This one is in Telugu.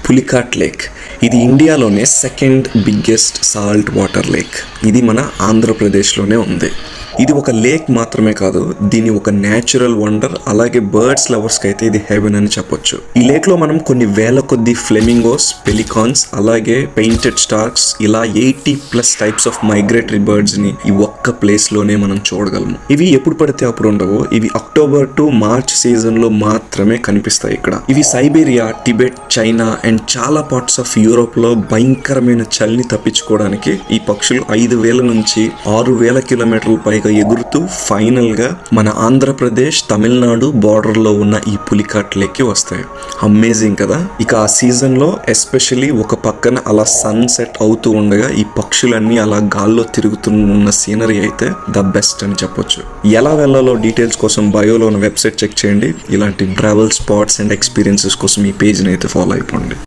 పులికాట్ లేక్. ఇది ఇండియాలోనే second biggest salt water lake. ఇది మన ఆంధ్రప్రదేశ్లోనే ఉంది. ఇది ఒక లేక్ మాత్రమే కాదు, దీని ఒక న్యాచురల్ వండర్. అలాగే బర్డ్స్ లవర్స్కి అయితే ఇది హెవెన్ అని చెప్పొచ్చు. ఈ లేక్లో మనం కొన్ని వేల కొద్ది ఫ్లెమింగోస్, పెలికాన్స్, అలాగే పెయింటెడ్ స్టార్క్స్, ఇలా 80+ టైప్స్ ఆఫ్ మైగ్రేటరీ బర్డ్స్ని ఈ ఒక్క ప్లేస్లోనే మనం చూడగలము. ఇవి ఎప్పుడు పడితే అప్పుడు ఉండవు. ఇవి అక్టోబర్ టు మార్చ్ సీజన్లో మాత్రమే కనిపిస్తాయి ఇక్కడ. ఇవి సైబీరియా, టిబెట్, చైనా అండ్ చాలా పార్ట్స్ ఆఫ్ యూరోప్లో భయంకరమైన చలిని తప్పించుకోవడానికి ఈ పక్షులు 5,000 నుంచి 6,000 కిలోమీటర్ల పైగా ఎగురుతూ ఫైనల్ గా మన ఆంధ్రప్రదేశ్, తమిళనాడు బార్డర్ లో ఉన్న ఈ పులికాట్ లేక్కి వస్తాయి. అమేజింగ్ కదా. ఇక ఆ సీజన్ లో ఎస్పెషల్లీ ఒక పక్కన అలా సన్ సెట్ అవుతూ ఉండగా ఈ పక్షులన్నీ అలా గాల్లో తిరుగుతున్న సీనరీ అయితే ద బెస్ట్ అని చెప్పొచ్చు. ఎలా వెళ్ళాలో డీటెయిల్స్ కోసం బయోలో ఉన్న వెబ్సైట్ చెక్ చేయండి. ఇలాంటి ట్రావెల్ స్పాట్స్ అండ్ ఎక్స్పీరియన్సెస్ కోసం ఈ పేజ్ని అయితే ఫాలో అయిపోండి.